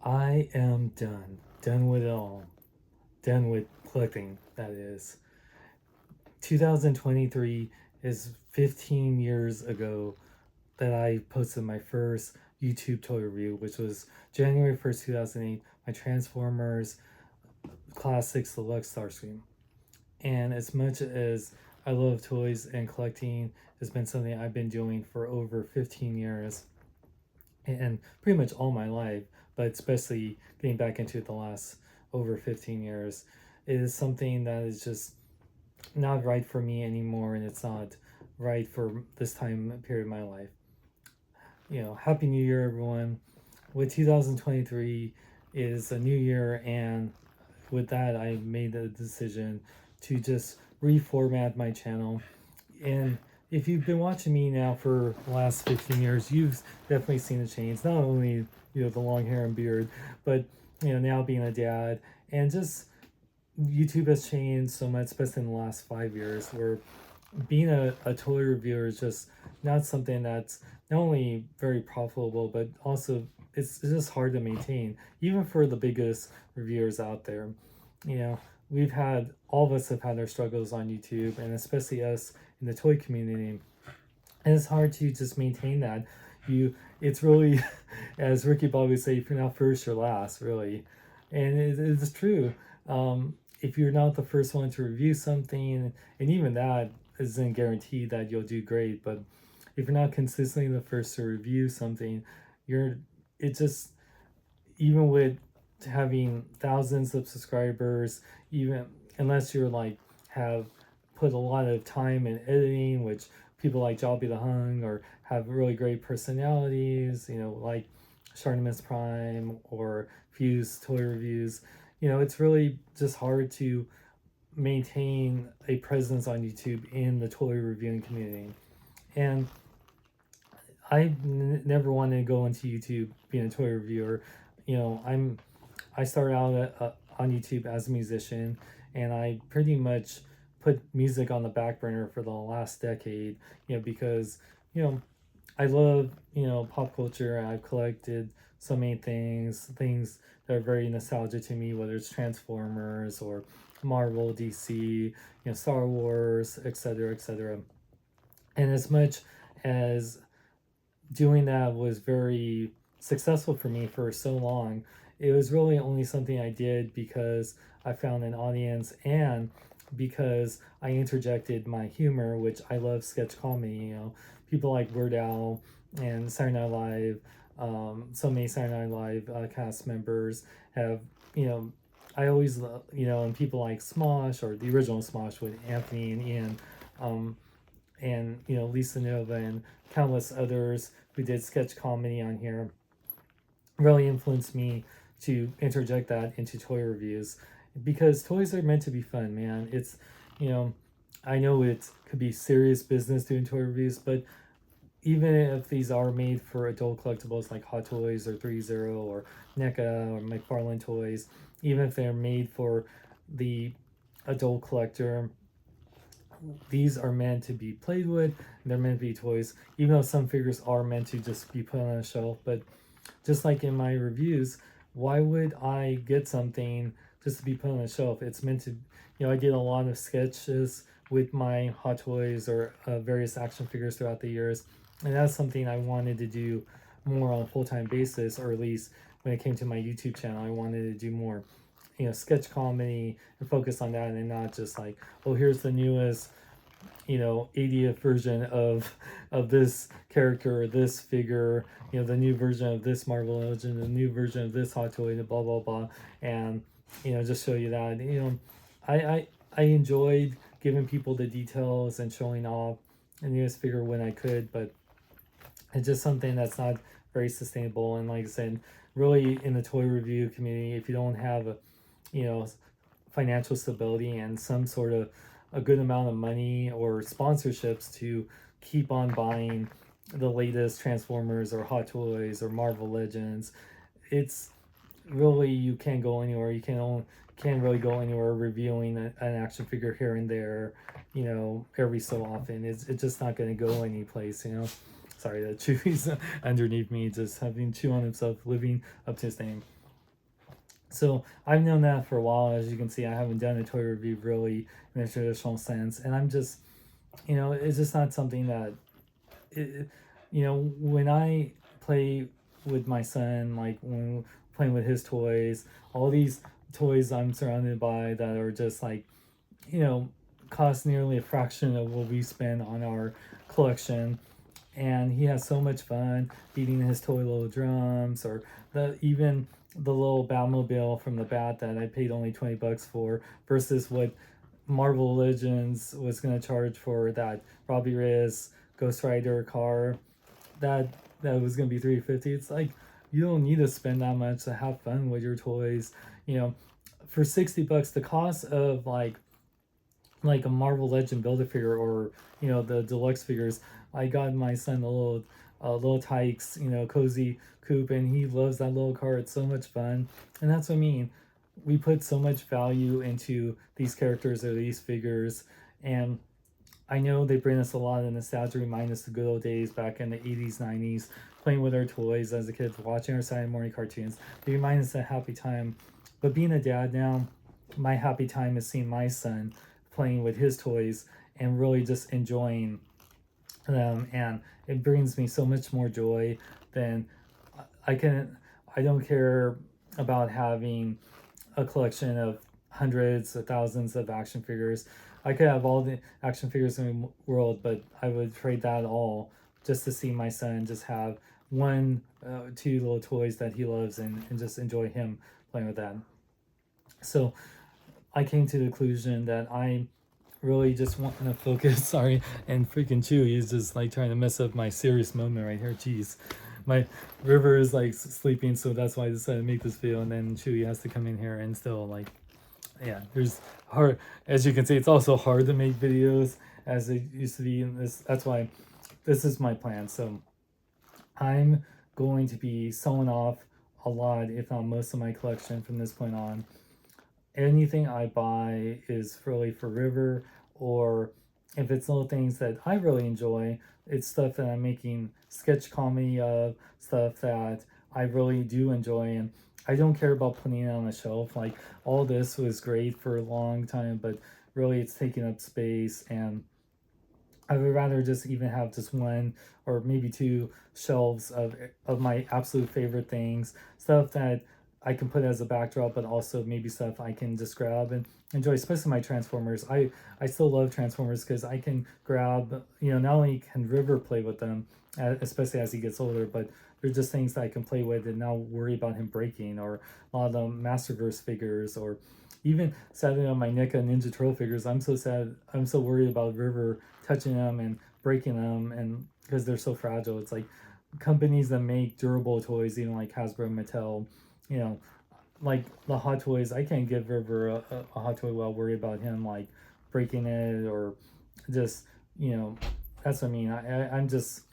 I am done. Done with it all. Done with collecting, that is. 2023 is 15 years ago that I posted my first YouTube toy review, which was January 1st, 2008, my Transformers Classics Deluxe Starscream. And as much as I love toys and collecting, has been something I've been doing for over 15 years and pretty much all my life, but especially getting back into the last over 15 years. It is something that is just not right for me anymore, and it's not right for this time period of my life. Happy New Year, everyone. With 2023 is a new year, and with that, I made the decision to just reformat my channel. And if you've been watching me now for the last 15 years, you've definitely seen the change. Not only the long hair and beard, but now being a dad, and just YouTube has changed so much, especially in the last 5 years, where being a toy reviewer is just not something that's not only very profitable, but also it's just hard to maintain, even for the biggest reviewers out there. You know, all of us have had our struggles on YouTube, and especially us in the toy community. And it's hard to just maintain that. It's really, as Ricky Bobby would say, if you're not first, you're last, really. And it's true. If you're not the first one to review something, and even that isn't guaranteed that you'll do great, but if you're not consistently the first to review something, it just, even with having thousands of subscribers, even unless you're like have put a lot of time in editing, which people like Jobby the Hung, or have really great personalities, like Shartimus Prime or Fuse Toy Reviews, it's really just hard to maintain a presence on YouTube in the toy reviewing community. And never wanted to go into YouTube being a toy reviewer. I started out on YouTube as a musician, and I pretty much put music on the back burner for the last decade. Because I love pop culture. I've collected so many things that are very nostalgic to me, whether it's Transformers or Marvel, DC, Star Wars, etc., etc. And as much as doing that was very successful for me for so long, it was really only something I did because I found an audience, and because I interjected my humor, which I love sketch comedy. People like Weird Al and Saturday Night Live, so many Saturday Night Live cast members have, I always love, and people like Smosh, or the original Smosh with Anthony and Ian, and Lisa Nova and countless others who did sketch comedy on here, really influenced me to interject that into toy reviews, because toys are meant to be fun, man. It's I know it could be serious business doing toy reviews, but even if these are made for adult collectibles like Hot Toys or 3-Zero or NECA or McFarlane Toys, even if they're made for the adult collector, these are meant to be played with, and they're meant to be toys, even though some figures are meant to just be put on a shelf. But just like in my reviews, why would I get something just to be put on a shelf? It's meant to, I did a lot of sketches with my Hot Toys or various action figures throughout the years, and that's something I wanted to do more on a full-time basis, or at least when it came to my YouTube channel, I wanted to do more sketch comedy and focus on that, and not just like, oh, here's the newest 80th version of this character or this figure, the new version of this Marvel Legend, the new version of this Hot Toy, blah blah blah, and just show you that. I enjoyed giving people the details and showing off the newest figure when I could, but it's just something that's not very sustainable. And like I said, really in the toy review community, if you don't have a financial stability and some sort of a good amount of money or sponsorships to keep on buying the latest Transformers or Hot Toys or Marvel Legends, it's really, you can't go anywhere. You can't really go anywhere reviewing an action figure here and there, every so often. It's just not going to go anyplace. Sorry, that Chewie's underneath me, just having chew on himself, living up to his name. So I've known that for a while. As you can see, I haven't done a toy review really in a traditional sense, and I'm just, it's just not something that, it, when I play with my son, like when playing with his toys, all these toys I'm surrounded by that are just like, you know, cost nearly a fraction of what we spend on our collection. And he has so much fun beating his toy little drums, or even the little Batmobile from the Bat that I paid only $20 for, versus what Marvel Legends was going to charge for that Robbie Reyes Ghost Rider car that was going to be 350. It's like, you don't need to spend that much to have fun with your toys. you know for $60, the cost of like a Marvel Legend Build-A-Figure, or the deluxe figures. I got my son a little Tykes, cozy coupe, and he loves that little car. It's so much fun, and that's what I mean. We put so much value into these characters or these figures, and I know they bring us a lot of nostalgia, remind us the good old days back in the 80s, 90s, playing with our toys as a kid, watching our Saturday morning cartoons. They remind us of a happy time. But being a dad now, my happy time is seeing my son playing with his toys and really just enjoying them. And it brings me so much more joy than I can. I don't care about having a collection of hundreds of thousands of action figures. I could have all the action figures in the world, but I would trade that all just to see my son just have one, two little toys that he loves, and just enjoy him playing with that. So I came to the conclusion that I really just want to focus. Sorry, and freaking Chewy is just like trying to mess up my serious moment right here. Jeez. My River is like sleeping, so that's why I decided to make this video, and then Chewy has to come in here and still like, yeah, there's hard, as you can see, it's also hard to make videos as it used to be in this. That's why this is my plan. So I'm going to be selling off a lot, if not most of my collection from this point on. Anything I buy is really for River, or if it's little things that I really enjoy, it's stuff that I'm making sketch comedy of, stuff that I really do enjoy, and I don't care about putting it on a shelf. Like, all this was great for a long time, but really it's taking up space, and I would rather just even have just one or maybe two shelves of my absolute favorite things, stuff that I can put as a backdrop, but also maybe stuff I can just grab and enjoy, especially my Transformers. I still love Transformers because I can grab, not only can River play with them, especially as he gets older, but they're just things that I can play with and not worry about him breaking, or a lot of the Masterverse figures, or even sadly on my NECA Ninja Turtle figures. I'm so sad. I'm so worried about River touching them and breaking them, and because they're so fragile. It's like companies that make durable toys, even like Hasbro, Mattel, you know, like the Hot Toys. I can't give River a Hot Toy while worry about him like breaking it, or just, that's what I mean. I'm just,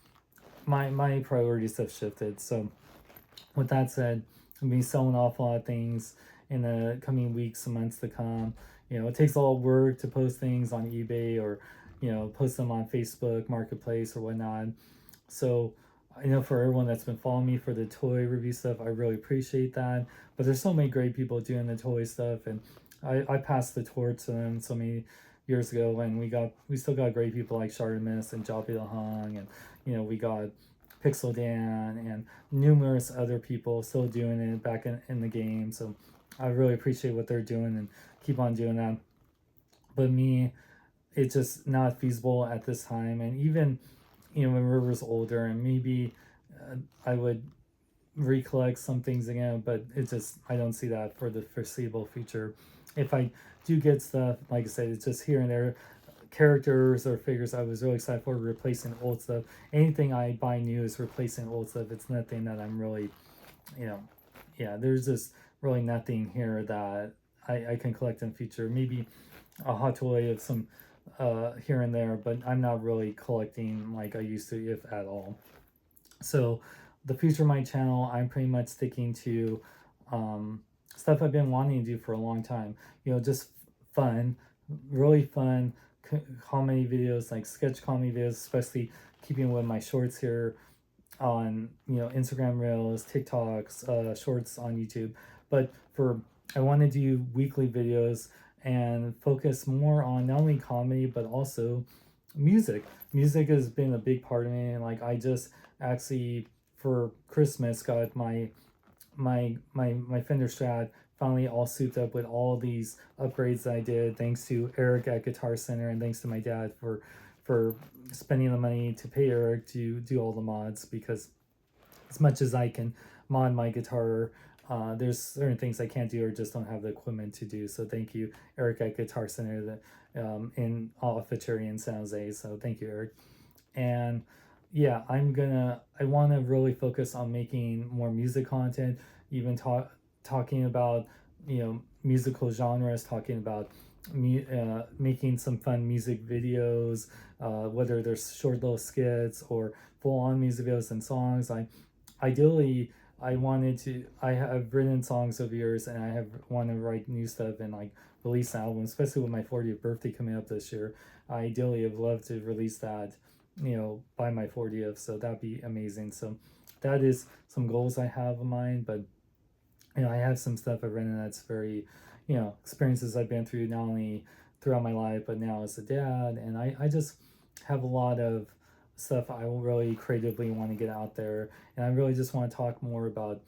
my priorities have shifted. So with that said, I'm be selling off a lot of things in the coming weeks and months to come. It takes a lot of work to post things on eBay, or post them on Facebook Marketplace or whatnot. So I know for everyone that's been following me for the toy review stuff, I really appreciate that. But there's so many great people doing the toy stuff, and I passed the torch to them so many years ago, and we still got great people like Shardamus and Joppy the Hung, and we got Pixel Dan and numerous other people still doing it back in the game. So I really appreciate what they're doing, and keep on doing that. But me, it's just not feasible at this time. And even, when River's older, and maybe I would recollect some things again, but it's just, I don't see that for the foreseeable future. If I do get stuff, like I said, it's just here and there, characters or figures I was really excited for, replacing old stuff. Anything I buy new is replacing old stuff. It's nothing that I'm really, yeah, there's just really nothing here that I can collect in the future. Maybe a hot toy of some here and there, but I'm not really collecting like I used to, if at all. So the future of my channel, I'm pretty much sticking to stuff I've been wanting to do for a long time. Just fun, really fun comedy videos, like sketch comedy videos, especially keeping with my shorts here on Instagram Reels, TikToks, shorts on YouTube. But for I want to do weekly videos and focus more on not only comedy but also music. Music has been a big part of me, and like I just actually for Christmas got my Fender Strat finally all souped up with all these upgrades that I did, thanks to Eric at Guitar Center, and thanks to my dad for spending the money to pay Eric to do all the mods, because as much as I can mod my guitar, there's certain things I can't do or just don't have the equipment to do. So thank you, Eric at Guitar Center, in Offertory in San Jose. So thank you, Eric. And yeah, I want to really focus on making more music content, even talking about, musical genres, talking about making some fun music videos, whether there's short little skits or full on music videos and songs. Ideally, I have written songs over years, and I have want to write new stuff and like release an album, especially with my 40th birthday coming up this year. I ideally have loved to release that, by my 40th, so that'd be amazing. So that is some goals I have in mind. But I have some stuff I've written that's very, experiences I've been through, not only throughout my life but now as a dad. And I just have a lot of stuff I really creatively want to get out there, and I really just want to talk more about,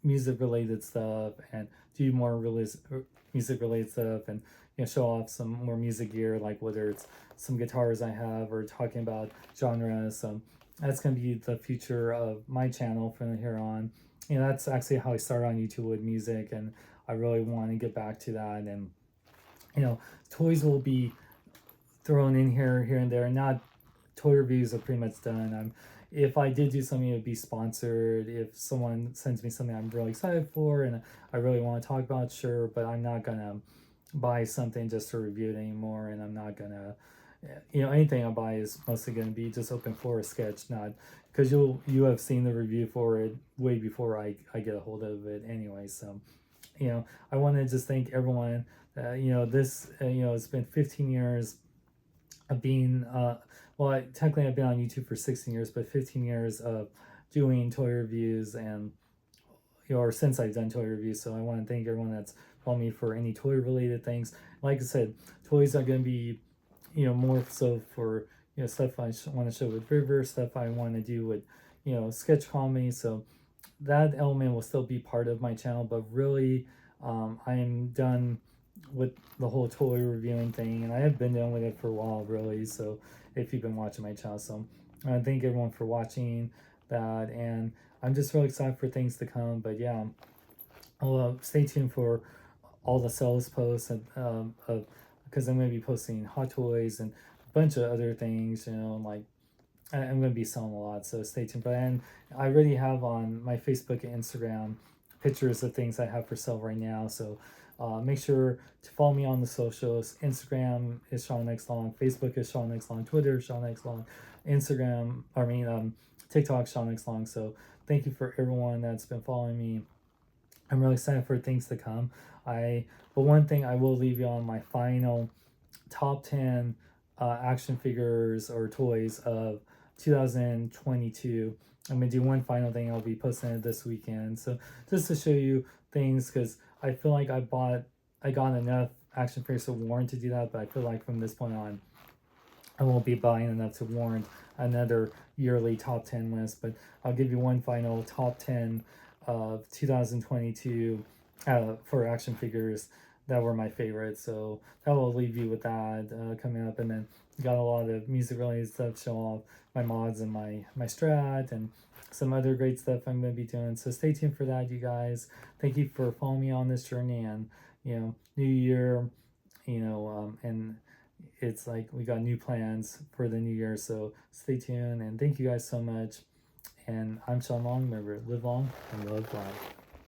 music related stuff, and do more music related stuff, and show off some more music gear, like whether it's some guitars I have or talking about genres. So that's going to be the future of my channel from here on. That's actually how I started on YouTube, with music, and I really want to get back to that. And toys will be thrown in here and there. Not toy reviews are pretty much done. If I did do something, it would be sponsored. If someone sends me something I'm really excited for and I really want to talk about, sure, but I'm not gonna buy something just to review it anymore, and I'm not gonna, anything I buy is mostly gonna be just open for a sketch, not because you have seen the review for it way before I get a hold of it anyway. So I want to just thank everyone. This it's been 15 years of being well, technically I've been on YouTube for 16 years, but 15 years of doing toy reviews, and or since I've done toy reviews. So I want to thank everyone that's followed me for any toy related things. Like I said, toys are going to be, more so for, stuff I want to show with River, stuff I want to do with, sketch comedy. So that element will still be part of my channel, but really, I am done with the whole toy reviewing thing, and I have been done with it for a while, really. So if you've been watching my channel, so I thank everyone for watching that, and I'm just really excited for things to come. But yeah, I'll stay tuned for all the sales posts, and of because I'm going to be posting hot toys and a bunch of other things, like I'm going to be selling a lot, so stay tuned. But and I already have on my Facebook and Instagram pictures of things I have for sale right now. So make sure to follow me on the socials. Instagram is Sean X Long, Facebook is Sean X Long, Twitter is Sean X Long, TikTok Sean X Long. So thank you for everyone that's been following me. I'm really excited for things to come. But one thing I will leave you on, my final top 10 action figures or toys of 2022. I'm gonna do one final thing. I'll be posting it this weekend. So just to show you things, because I feel like I got enough action figures to warrant to do that, but I feel like from this point on, I won't be buying enough to warrant another yearly top 10 list. But I'll give you one final top 10 of 2022 for action figures that were my favorites. So that will leave you with that coming up. And then got a lot of music related stuff, show off my mods and my Strat, and some other great stuff I'm going to be doing. So stay tuned for that, you guys. Thank you for following me on this journey. And new year, and it's like we got new plans for the new year. So stay tuned, and thank you guys so much. And I'm Sean Long. Remember, live long and love life.